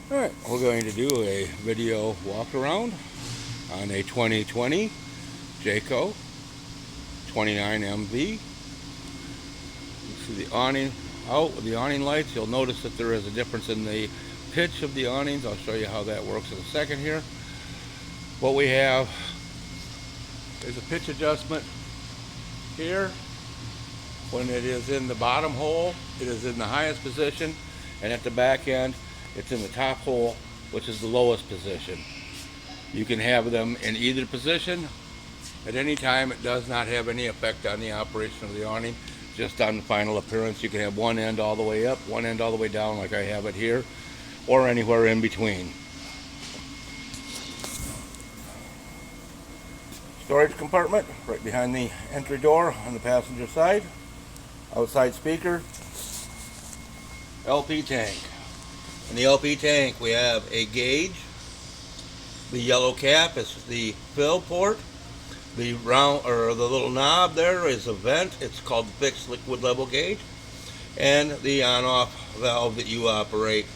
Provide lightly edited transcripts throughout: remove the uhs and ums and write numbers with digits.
Alright, we're going to do a video walk around on a 2020 Jayco 29MV. You see the awning out with the awning lights. You'll notice that there is a difference in the pitch of the awnings. I'll show you how that works in a second here. What we have is a pitch adjustment here. When it is in the bottom hole, it is in the highest position, and at the back end, it's in the top hole, which is the lowest position. You can have them in either position at any time. It does not have any effect on the operation of the awning, just on the final appearance. You can have one end all the way up, one end all the way down like I have it here, or anywhere in between. Storage compartment right behind the entry door on the passenger side. Outside speaker, LP tank. In the LP tank we have a gauge. The yellow cap is the fill port. The round, or the little knob there, is a vent. It's called the fixed liquid level gauge. And the on-off valve that you operate,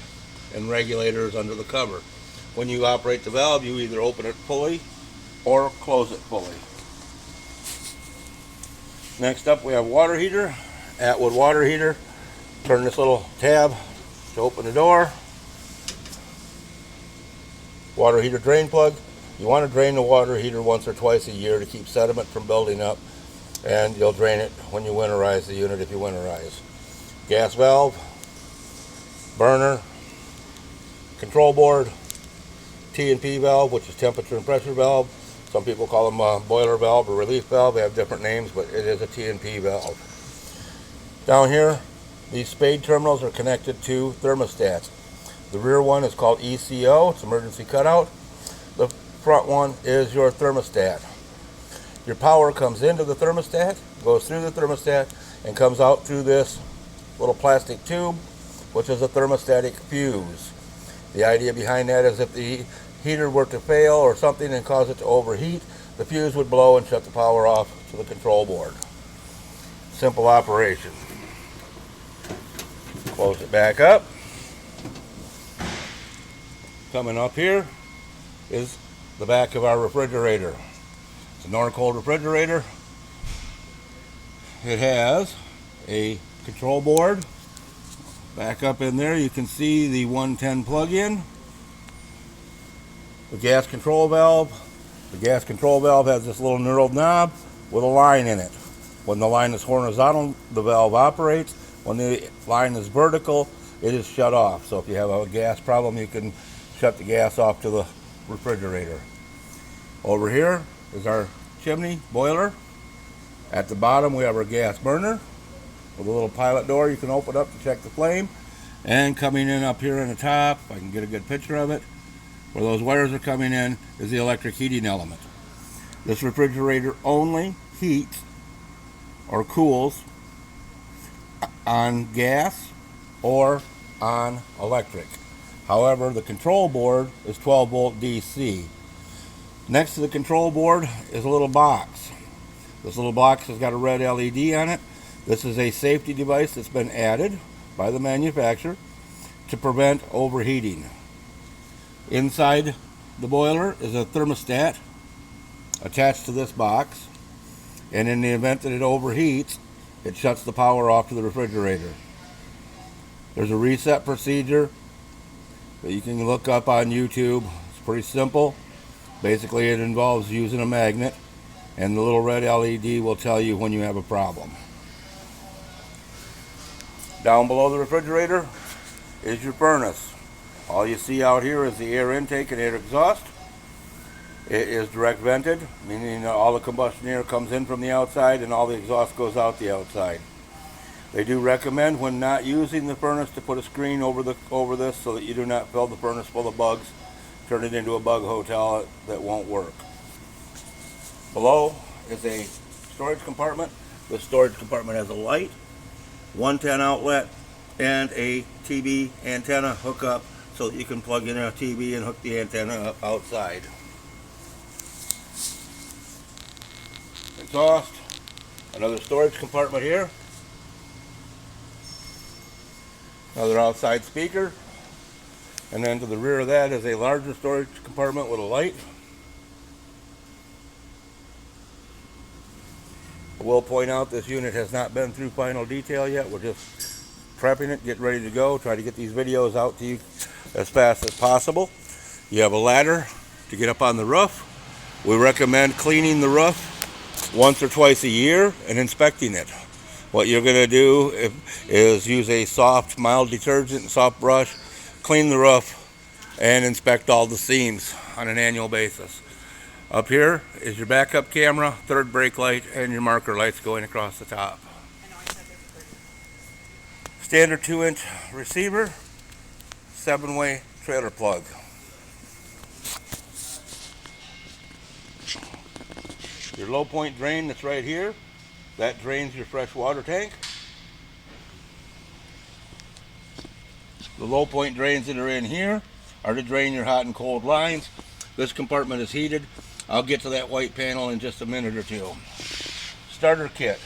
and regulators under the cover. When you operate the valve, you either open it fully or close it fully. Next up we have water heater. Atwood water heater. Turn this little tab to open the door. Water heater drain plug. You want to drain the water heater once or twice a year to keep sediment from building up, and you'll drain it when you winterize the unit if you winterize. Gas valve, burner, control board, T&P valve, which is temperature and pressure valve. Some people call them boiler valve or relief valve. They have different names, but it is a T&P valve. Down here, these spade terminals are connected to thermostats. The rear one is called ECO, it's emergency cutout. The front one is your thermostat. Your power comes into the thermostat, goes through the thermostat, and comes out through this little plastic tube, which is a thermostatic fuse. The idea behind that is if the heater were to fail or something and cause it to overheat, the fuse would blow and shut the power off to the control board. Simple operation. Close it back up. Coming up here is the back of our refrigerator. It's a Norcold refrigerator. It has a control board. Back up in there you can see the 110 plug-in. The gas control valve. The gas control valve has this little knurled knob with a line in it. When the line is horizontal, the valve operates. When the line is vertical, it is shut off. So if you have a gas problem, you can shut the gas off to the refrigerator. Over here is our chimney boiler. At the bottom we have our gas burner with a little pilot door you can open up to check the flame. And coming in up here in the top, if I can get a good picture of it, where those wires are coming in, is the electric heating element. This refrigerator only heats or cools on gas or on electric. However, the control board is 12 volt DC. Next to the control board is a little box. This little box has got a red LED on it. This is a safety device that's been added by the manufacturer to prevent overheating. Inside the boiler is a thermostat attached to this box, and in the event that it overheats, it shuts the power off to the refrigerator. There's a reset procedure that you can look up on YouTube. It's pretty simple. Basically it involves using a magnet, and the little red LED will tell you when you have a problem. Down below the refrigerator is your furnace. All you see out here is the air intake and air exhaust. It is direct vented, meaning all the combustion air comes in from the outside and all the exhaust goes out the outside. They do recommend, when not using the furnace, to put a screen over this so that you do not fill the furnace full of bugs, turn it into a bug hotel that won't work. Below is a storage compartment. The storage compartment has a light, 110 outlet, and a TV antenna hookup so that you can plug in a TV and hook the antenna up outside. Exhaust, another storage compartment here, another outside speaker, And then to the rear of that is a larger storage compartment with a light. I will point out this unit has not been through final detail yet. We're just prepping it, getting ready to go. Try to get these videos out to you as fast as possible. You have a ladder to get up on the roof. We recommend cleaning the roof once or twice a year and inspecting it. What you're going to do is use a soft, mild detergent and soft brush, clean the roof, and inspect all the seams on an annual basis. Up here is your backup camera, third brake light, and your marker lights going across the top. Standard 2-inch receiver, 7-way trailer plug. Your low point drain that's right here, that drains your fresh water tank. The low point drains that are in here are to drain your hot and cold lines. This compartment is heated. I'll get to that white panel in just a minute or two. Starter kit.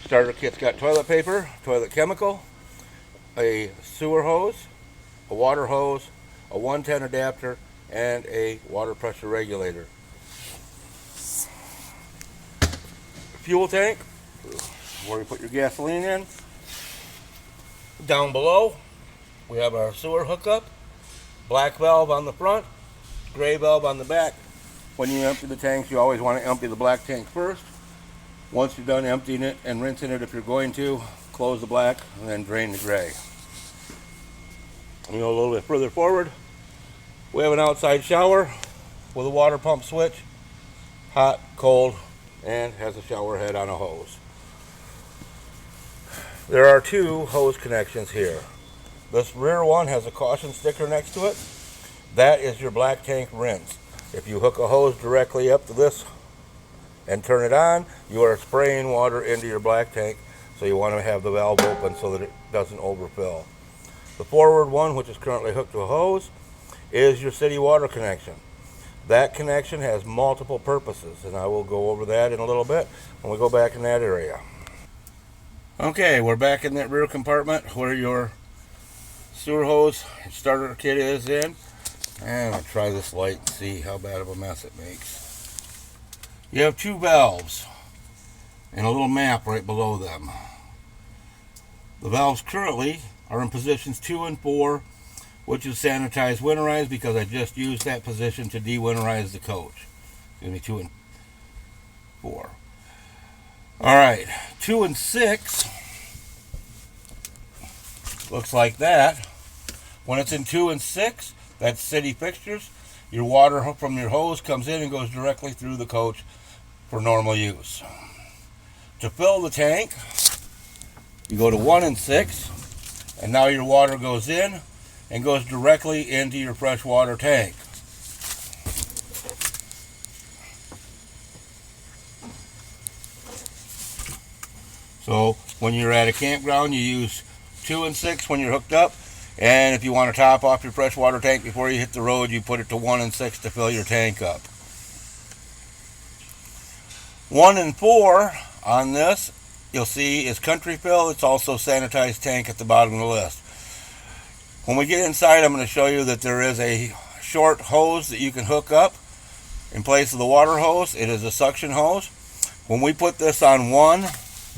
Starter kit's got toilet paper, toilet chemical, a sewer hose, a water hose, a 110 adapter, and a water pressure regulator. Fuel tank, where you put your gasoline in. Down below, we have our sewer hookup, black valve on the front, gray valve on the back. When you empty the tanks, you always want to empty the black tank first. Once you're done emptying it and rinsing it, if you're going to, close the black and then drain the gray. You go a little bit further forward, we have an outside shower with a water pump switch, hot, cold, and has a shower head on a hose. There are two hose connections here. This rear one has a caution sticker next to it. That is your black tank rinse. If you hook a hose directly up to this and turn it on, you are spraying water into your black tank, so you want to have the valve open so that it doesn't overfill. The forward one, which is currently hooked to a hose, is your city water connection. That connection has multiple purposes, and I will go over that in a little bit when we go back in that area. Okay, we're back in that rear compartment where your sewer hose starter kit is in. And I'll try this light and see how bad of a mess it makes. You have two valves and a little map right below them. The valves currently are in positions 2 and 4, which is sanitized winterized, because I just used that position to de-winterize the coach. Excuse me, 2 and 4. Alright, 2 and 6 looks like that. When it's in 2 and 6, that's city fixtures. Your water from your hose comes in and goes directly through the coach for normal use. To fill the tank, you go to 1 and 6, and now your water goes in and goes directly into your freshwater tank. So when you're at a campground, you use 2 and 6 when you're hooked up, and if you want to top off your freshwater tank before you hit the road, you put it to 1 and 6 to fill your tank up. 1 and 4 on this, you'll see, is country fill. It's also sanitized tank at the bottom of the list. When we get inside, I'm going to show you that there is a short hose that you can hook up in place of the water hose. It is a suction hose. When we put this on 1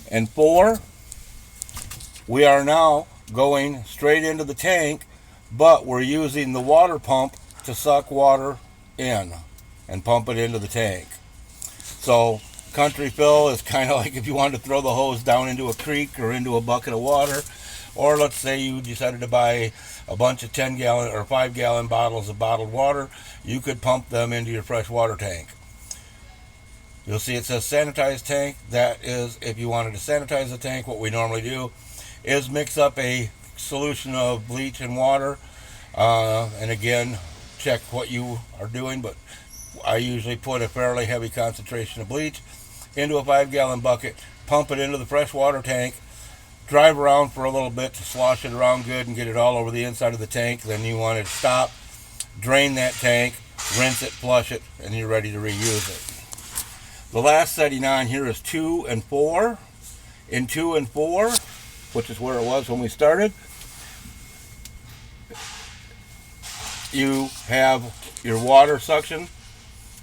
and 4, we are now going straight into the tank, but we're using the water pump to suck water in and pump it into the tank. So country fill is kind of like if you wanted to throw the hose down into a creek or into a bucket of water, or let's say you decided to buy a bunch of 10-gallon or 5-gallon bottles of bottled water, you could pump them into your fresh water tank. You'll see it says sanitized tank. That is, if you wanted to sanitize the tank, what we normally do is mix up a solution of bleach and water, and again, check what you are doing, but I usually put a fairly heavy concentration of bleach into a 5-gallon bucket, pump it into the fresh water tank, drive around for a little bit to slosh it around good and get it all over the inside of the tank. Then you want to stop, drain that tank, rinse it, flush it, and you're ready to reuse it. The last setting on here is 2 and 4. In 2 and 4, which is where it was when we started, you have your water suction,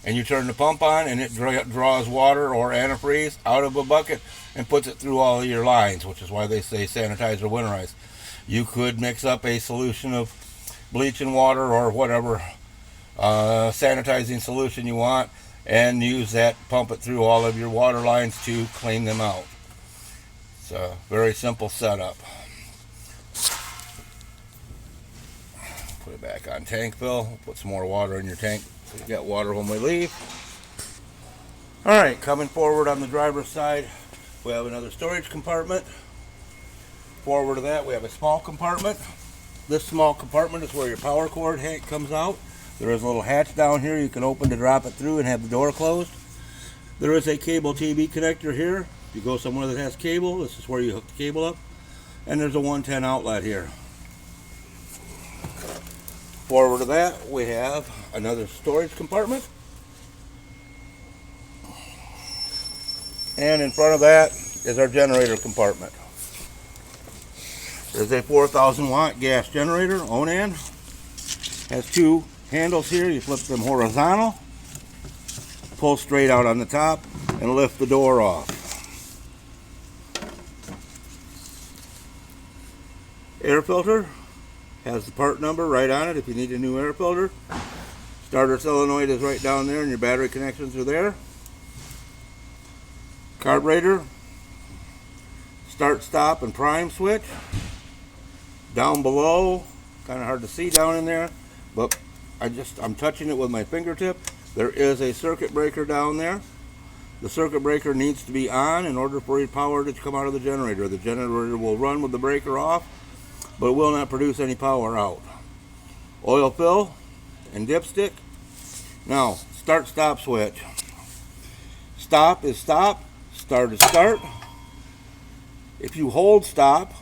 and you turn the pump on, and it draws water or antifreeze out of a bucket and puts it through all of your lines, which is why they say sanitize or winterize. You could mix up a solution of bleach and water or whatever sanitizing solution you want and use that, pump it through all of your water lines to clean them out. It's a very simple setup. Put it back on tank fill, put some more water in your tank so you get water when we leave. Alright, coming forward on the driver's side, we have another storage compartment. Forward of that, we have a small compartment. This small compartment is where your power cord comes out. There is a little hatch down here you can open to drop it through and have the door closed. There is a cable TV connector here. If you go somewhere that has cable, this is where you hook the cable up. And there's a 110 outlet here. Forward of that, we have another storage compartment. And in front of that is our generator compartment. There's a 4,000 watt gas generator, Onan. Has two handles here. You flip them horizontal, pull straight out on the top, and lift the door off. Air filter has the part number right on it if you need a new air filter. Starter solenoid is right down there and your battery connections are there. Carburetor, start, stop, and prime switch. Down below, kind of hard to see down in there, but I'm touching it with my fingertip. There is a circuit breaker down there. The circuit breaker needs to be on in order for your power to come out of the generator. The generator will run with the breaker off, but it will not produce any power out. Oil fill and dipstick. Now, start, stop switch. Stop is stop, start is start. If you hold stop,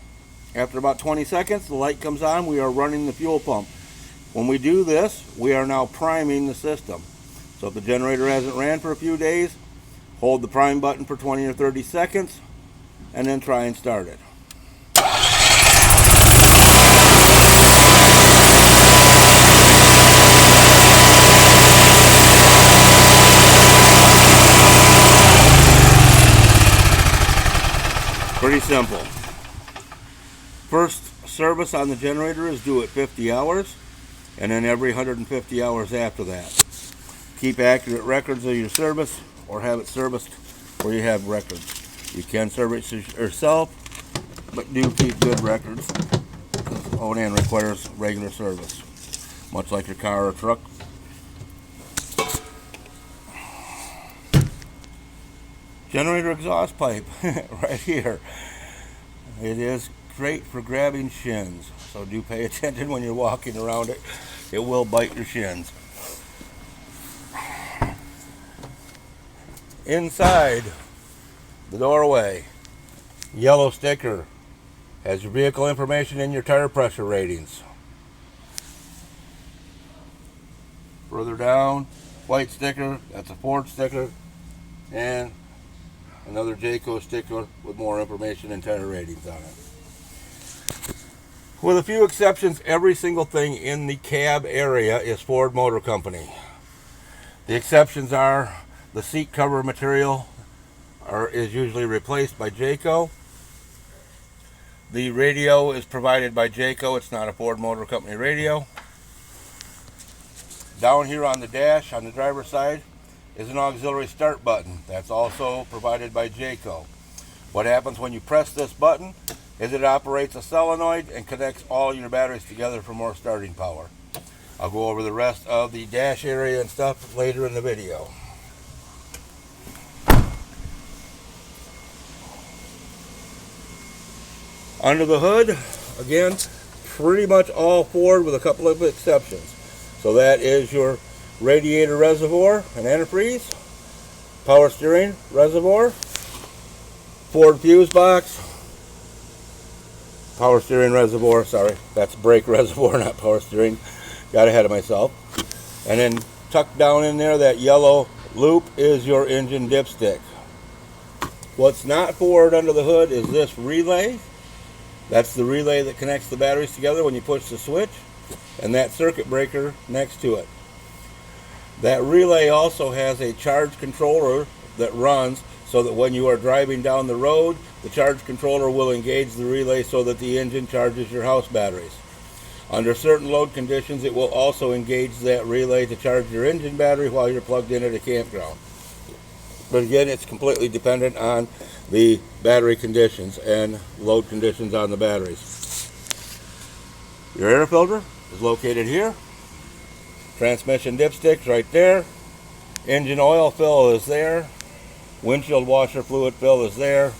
after about 20 seconds, the light comes on, we are running the fuel pump. When we do this, we are now priming the system. So if the generator hasn't ran for a few days, hold the prime button for 20 or 30 seconds, and then try and start it. Pretty simple. First service on the generator is due at 50 hours, and then every 150 hours after that. Keep accurate records of your service, or have it serviced where you have records. You can service it yourself, but do keep good records, because Onan requires regular service, much like your car or truck. Generator exhaust pipe, right here. It is great for grabbing shins, so do pay attention when you're walking around it. It will bite your shins. Inside the doorway, yellow sticker has your vehicle information and your tire pressure ratings. Further down, white sticker, that's a Ford sticker, and another Jayco sticker with more information and tire ratings on it. With a few exceptions, every single thing in the cab area is Ford Motor Company. The exceptions are the seat cover material is usually replaced by Jayco. The radio is provided by Jayco. It's not a Ford Motor Company radio. Down here on the dash, on the driver's side, is an auxiliary start button. That's also provided by Jayco. What happens when you press this button is it operates a solenoid and connects all your batteries together for more starting power. I'll go over the rest of the dash area and stuff later in the video. Under the hood, again, pretty much all Ford with a couple of exceptions. So that is your radiator reservoir and antifreeze, power steering reservoir, Ford fuse box, power steering reservoir, sorry, that's brake reservoir, not power steering, got ahead of myself. And then tucked down in there, that yellow loop is your engine dipstick. What's not Ford under the hood is this relay. That's the relay that connects the batteries together when you push the switch. and that circuit breaker next to it. That relay also has a charge controller that runs so that when you are driving down the road, the charge controller will engage the relay so that the engine charges your house batteries. Under certain load conditions, it will also engage that relay to charge your engine battery while you're plugged in at a campground. But again, it's completely dependent on the battery conditions and load conditions on the batteries. Your air filter is located here. Transmission dipstick's right there. Engine oil fill is there. Windshield washer fluid fill is there.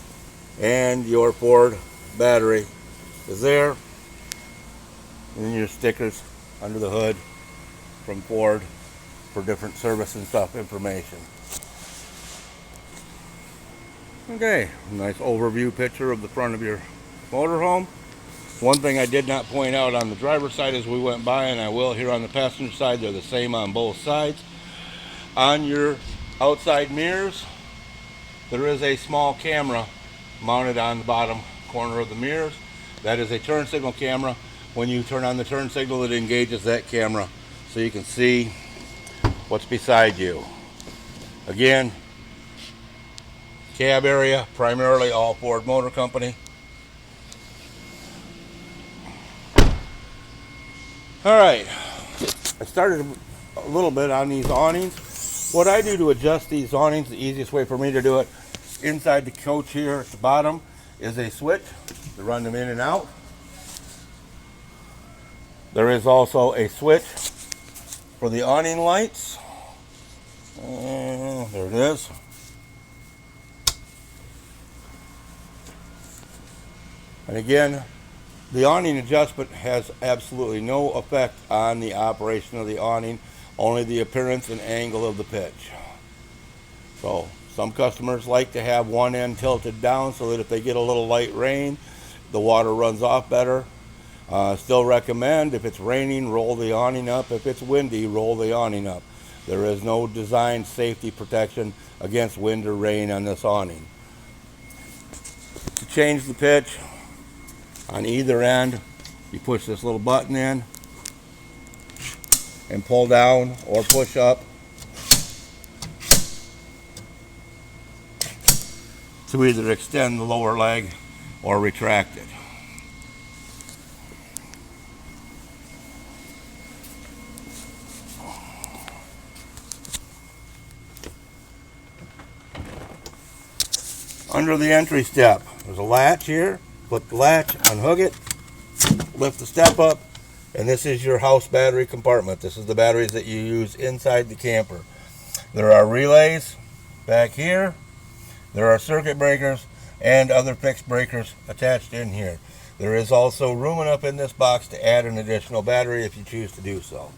And your Ford battery is there. And then your stickers under the hood from Ford for different service and stuff information. Okay, nice overview picture of the front of your motorhome. One thing I did not point out on the driver's side as we went by, and I will here on the passenger side, they're the same on both sides. On your outside mirrors, there is a small camera mounted on the bottom corner of the mirrors. That is a turn signal camera. When you turn on the turn signal, it engages that camera so you can see what's beside you. Again, cab area, primarily all Ford Motor Company. Alright, I started a little bit on these awnings. What I do to adjust these awnings, the easiest way for me to do it, inside the coach here at the bottom is a switch to run them in and out. There is also a switch for the awning lights. There it is. And again, the awning adjustment has absolutely no effect on the operation of the awning, only the appearance and angle of the pitch. So some customers like to have one end tilted down so that if they get a little light rain, the water runs off better. Still recommend, if it's raining, roll the awning up. If it's windy, roll the awning up. There is no designed safety protection against wind or rain on this awning. To change the pitch, on either end, you push this little button in and pull down or push up to either extend the lower leg or retract it. Under the entry step, there's a latch here. Flip the latch, unhook it, lift the step up, and this is your house battery compartment. This is the batteries that you use inside the camper. There are relays back here. There are circuit breakers and other fixed breakers attached in here. There is also room enough in this box to add an additional battery if you choose to do so.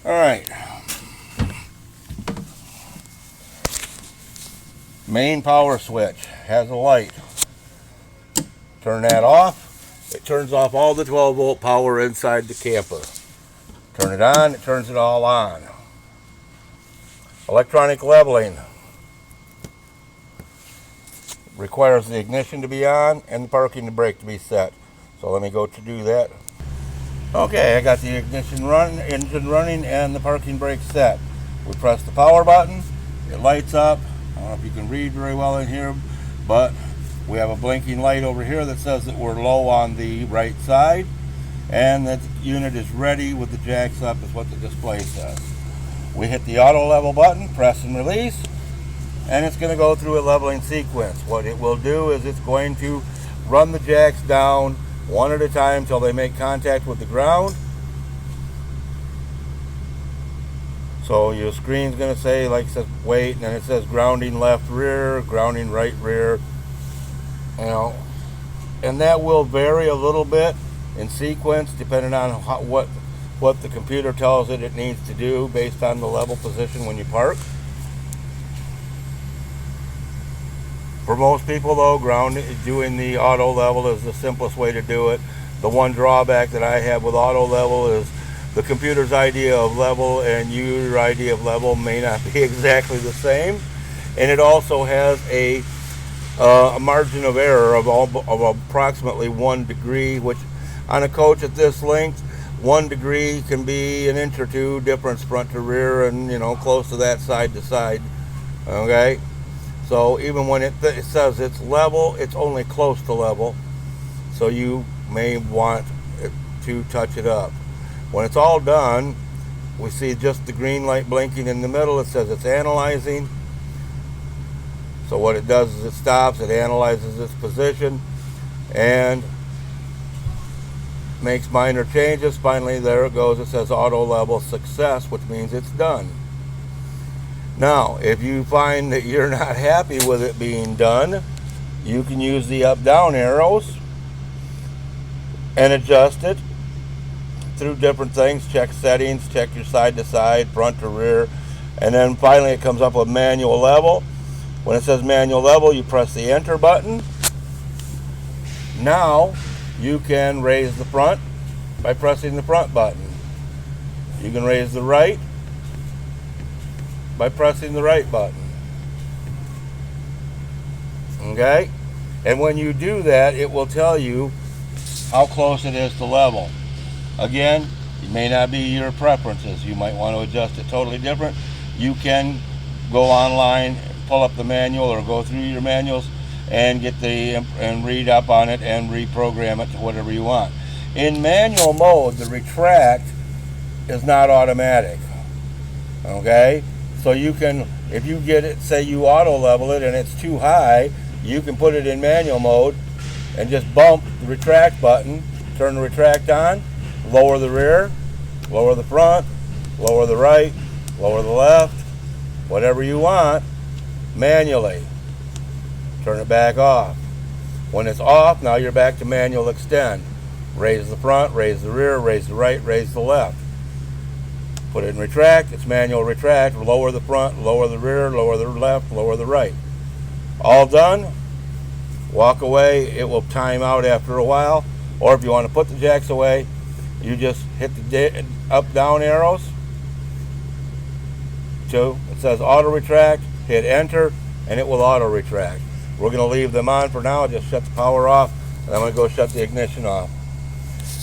Alright, main power switch has a light. Turn that off. It turns off all the 12-volt power inside the camper. Turn it on, it turns it all on. Electronic leveling requires the ignition to be on and the parking brake to be set. So let me go to do that. Okay, I got the ignition engine running and the parking brake set. We press the power button, it lights up. I don't know if you can read very well in here, but we have a blinking light over here that says that we're low on the right side, and that the unit is ready with the jacks up is what the display says. We hit the auto level button, press and release, and it's going to go through a leveling sequence. What it will do is it's going to run the jacks down one at a time until they make contact with the ground. So your screen's going to say, like it says, wait, and then it says grounding left rear, grounding right rear. You know, and that will vary a little bit in sequence depending on what the computer tells it needs to do based on the level position when you park. For most people though, doing the auto level is the simplest way to do it. The one drawback that I have with auto level is the computer's idea of level and your idea of level may not be exactly the same. And it also has a margin of error of approximately 1 degree, which on a coach at this length, 1 degree can be an inch or two difference front to rear, and close to that side to side. Okay, so even when it says it's level, it's only close to level, so you may want to touch it up. When it's all done, we see just the green light blinking in the middle. It says it's analyzing. So what it does is it stops, it analyzes its position, and makes minor changes. Finally, there it goes. It says auto level success, which means it's done. Now, if you find that you're not happy with it being done, you can use the up-down arrows and adjust it through different things. Check settings, check your side to side, front to rear, and then finally it comes up with manual level. When it says manual level, you press the enter button. Now you can raise the front by pressing the front button. You can raise the right by pressing the right button. Okay? And when you do that, it will tell you how close it is to level. Again, it may not be your preferences. You might want to adjust it totally different. You can go online, pull up the manual, or go through your manuals and get and read up on it and reprogram it to whatever you want. In manual mode, the retract is not automatic. Okay? So you can, if you get it, say you auto level it and it's too high, you can put it in manual mode and just bump the retract button, turn the retract on, lower the rear, lower the front, lower the right, lower the left, whatever you want, manually. Turn it back off. When it's off, now you're back to manual extend. Raise the front, raise the rear, raise the right, raise the left. Put it in retract, it's manual retract, lower the front, lower the rear, lower the left, lower the right. All done, walk away. It will time out after a while, or if you want to put the jacks away, you just hit the up-down arrows. It says auto retract, hit enter, and it will auto retract. We're going to leave them on for now. Just shut the power off, and I'm going to go shut the ignition off.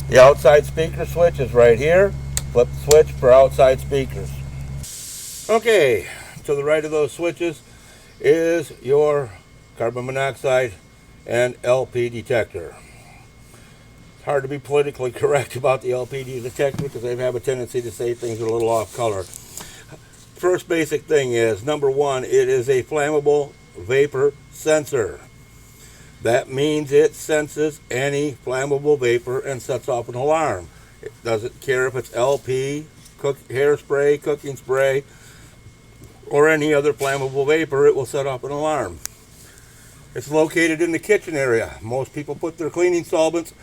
The outside speaker switch is right here. Flip the switch for outside speakers. Okay, to the right of those switches is your carbon monoxide and LP detector. It's hard to be politically correct about the LPD detector because they have a tendency to say things are a little off color. First basic thing is, number one, it is a flammable vapor sensor. That means it senses any flammable vapor and sets off an alarm. It doesn't care if it's LP, hairspray, cooking spray, or any other flammable vapor, it will set off an alarm. It's located in the kitchen area. Most people put their cleaning solvents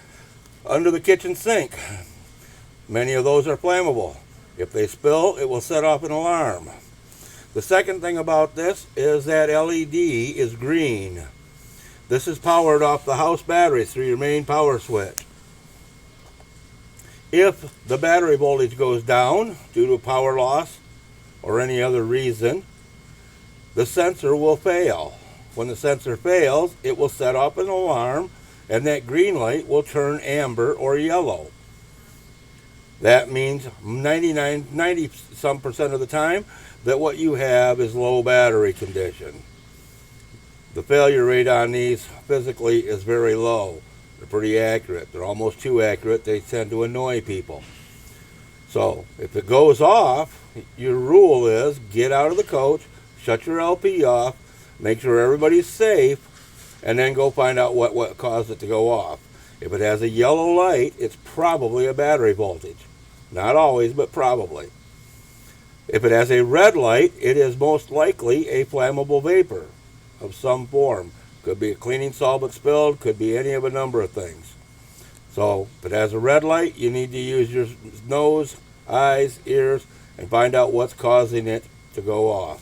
under the kitchen sink. Many of those are flammable. If they spill, it will set off an alarm. The second thing about this is that LED is green. This is powered off the house batteries through your main power switch. If the battery voltage goes down due to power loss or any other reason, the sensor will fail. When the sensor fails, it will set off an alarm, and that green light will turn amber or yellow. That means 90% of the time that what you have is low battery condition. The failure rate on these physically is very low. They're pretty accurate. They're almost too accurate. They tend to annoy people. So if it goes off, your rule is get out of the coach, shut your LP off, make sure everybody's safe, and then go find out what caused it to go off. If it has a yellow light, it's probably a battery voltage. Not always, but probably. If it has a red light, it is most likely a flammable vapor of some form. Could be a cleaning solvent spilled, could be any of a number of things. So if it has a red light, you need to use your nose, eyes, ears, and find out what's causing it to go off.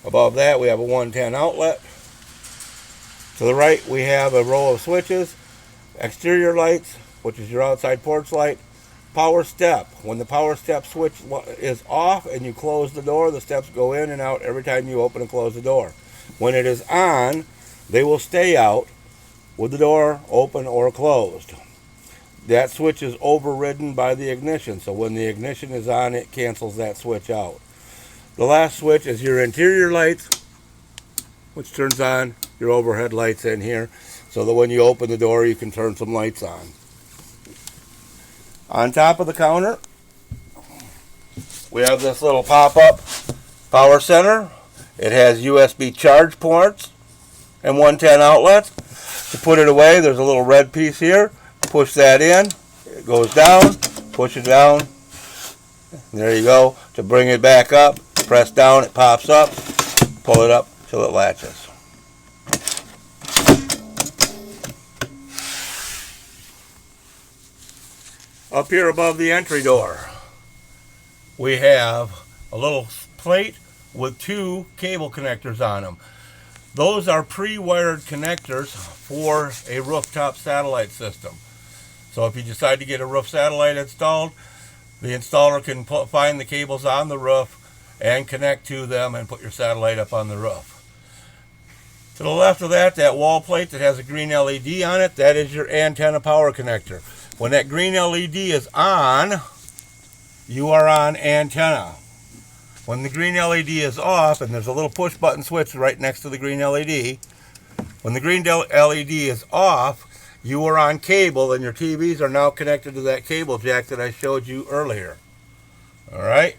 Above that, we have a 110 outlet. To the right, we have a row of switches, exterior lights, which is your outside porch light, power step. When the power step switch is off and you close the door, the steps go in and out every time you open and close the door. When it is on, they will stay out with the door open or closed. That switch is overridden by the ignition, so when the ignition is on, it cancels that switch out. The last switch is your interior lights, which turns on your overhead lights in here, so that when you open the door, you can turn some lights on. On top of the counter, we have this little pop-up power center. It has USB charge ports and 110 outlets. To put it away, there's a little red piece here. Push that in, it goes down, push it down. There you go. To bring it back up, press down, it pops up, pull it up till it latches. Up here above the entry door, we have a little plate with 2 cable connectors on them. Those are pre-wired connectors for a rooftop satellite system. So if you decide to get a roof satellite installed, the installer can find the cables on the roof and connect to them and put your satellite up on the roof. To the left of that, that wall plate that has a green LED on it, that is your antenna power connector. When that green LED is on, you are on antenna. When the green LED is off, and there's a little push button switch right next to the green LED, when the green LED is off, you are on cable, and your TVs are now connected to that cable jack that I showed you earlier. Alright,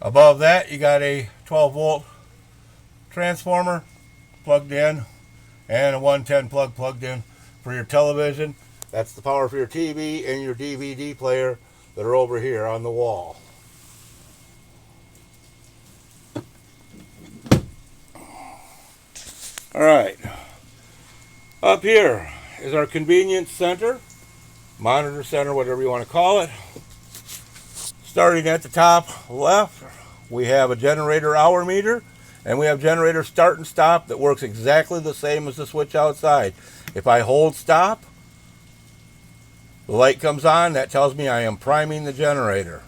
above that you got a 12 volt transformer plugged in and a 110 plug plugged in for your television. That's the power for your TV and your DVD player that are over here on the wall. Alright, up here is our convenience center, monitor center, whatever you want to call it. Starting at the top left, we have a generator hour meter, and we have generator start and stop that works exactly the same as the switch outside. If I hold stop, the light comes on, that tells me I am priming the generator.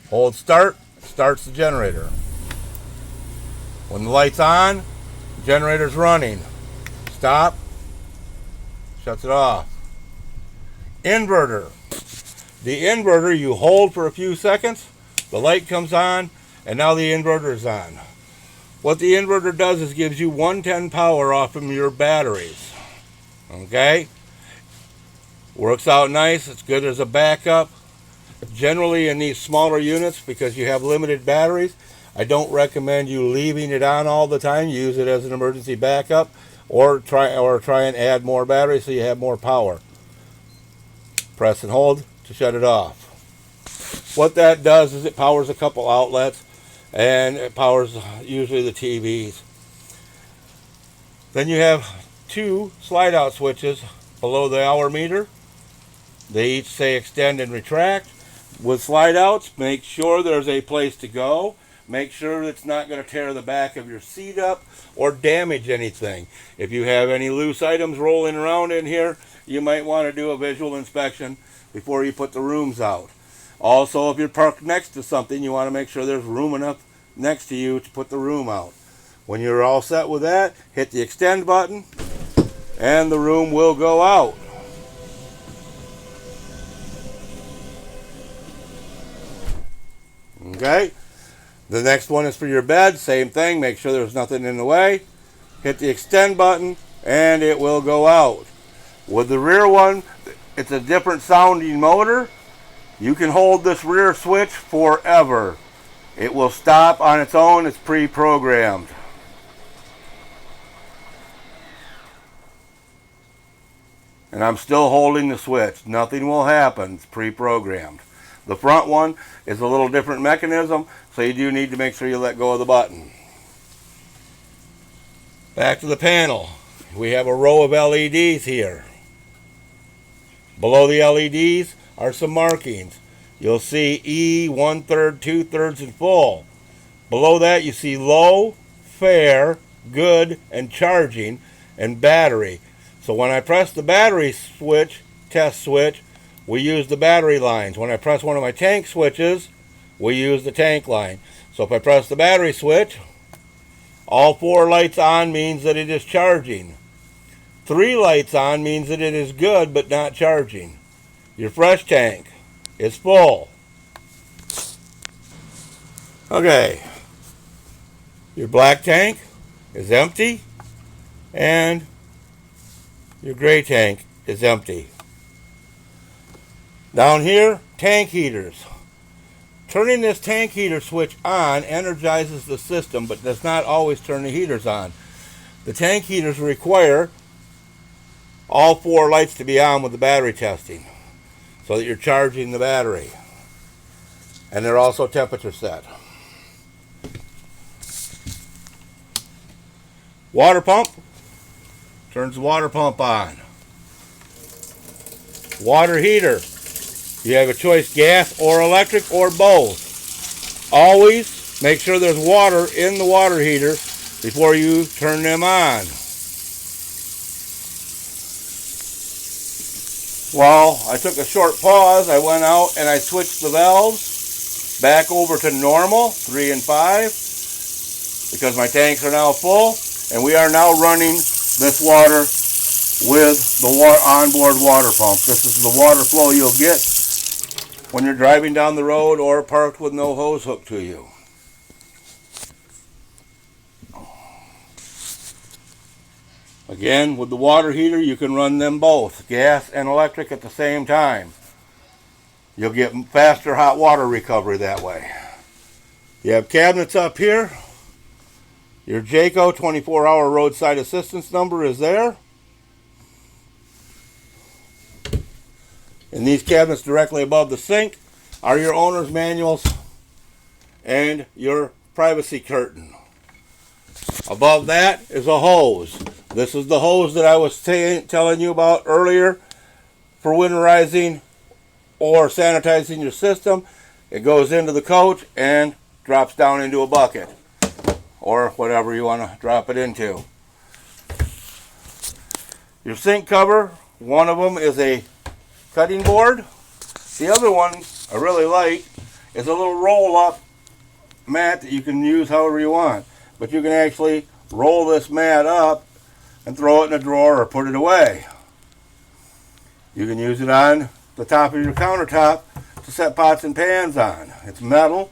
Hold start, starts the generator. When the light's on, the generator's running. Stop, shuts it off. Inverter. The inverter you hold for a few seconds, the light comes on, and now the inverter is on. What the inverter does is gives you 110 power off of your batteries. Okay? Works out nice, it's good as a backup. Generally in these smaller units, because you have limited batteries, I don't recommend you leaving it on all the time. Use it as an emergency backup, or try and add more batteries so you have more power. Press and hold to shut it off. What that does is it powers a couple outlets, and it powers usually the TVs. Then you have 2 slide out switches below the hour meter. They each say extend and retract. With slide outs, make sure there's a place to go. Make sure it's not going to tear the back of your seat up or damage anything. If you have any loose items rolling around in here, you might want to do a visual inspection before you put the rooms out. Also, if you're parked next to something, you want to make sure there's room enough next to you to put the room out. When you're all set with that, hit the extend button and the room will go out. Okay, the next one is for your bed. Same thing, make sure there's nothing in the way. Hit the extend button and it will go out. With the rear one, it's a different sounding motor. You can hold this rear switch forever. It will stop on its own, it's pre-programmed. And I'm still holding the switch. Nothing will happen, it's pre-programmed. The front one is a little different mechanism, so you do need to make sure you let go of the button. Back to the panel. We have a row of LEDs here. Below the LEDs are some markings. You'll see E, 1/3, 2/3, and full. Below that you see low, fair, good, and charging, and battery. So when I press the battery switch, test switch, we use the battery lines. When I press one of my tank switches, we use the tank line. So if I press the battery switch, all 4 lights on means that it is charging. 3 lights on means that it is good but not charging. Your fresh tank is full. Okay, your black tank is empty and your gray tank is empty. Down here, tank heaters. Turning this tank heater switch on energizes the system but does not always turn the heaters on. The tank heaters require all 4 lights to be on with the battery testing so that you're charging the battery. And they're also temperature set. Water pump turns the water pump on. Water heater. You have a choice, gas or electric or both. Always make sure there's water in the water heater before you turn them on. Well, I took a short pause. I went out and I switched the valves back over to normal, 3 and 5, because my tanks are now full, and we are now running this water with the onboard water pump. This is the water flow you'll get when you're driving down the road or parked with no hose hooked to you. Again, with the water heater, you can run them both, gas and electric, at the same time. You'll get faster hot water recovery that way. You have cabinets up here. Your Jayco 24-hour roadside assistance number is there. In these cabinets directly above the sink are your owner's manuals and your privacy curtain. Above that is a hose. This is the hose that I was telling you about earlier for winterizing or sanitizing your system. It goes into the coach and drops down into a bucket or whatever you want to drop it into. Your sink cover, one of them is a cutting board. The other one I really like is a little roll-up mat that you can use however you want. But you can actually roll this mat up and throw it in a drawer or put it away. You can use it on the top of your countertop to set pots and pans on. It's metal,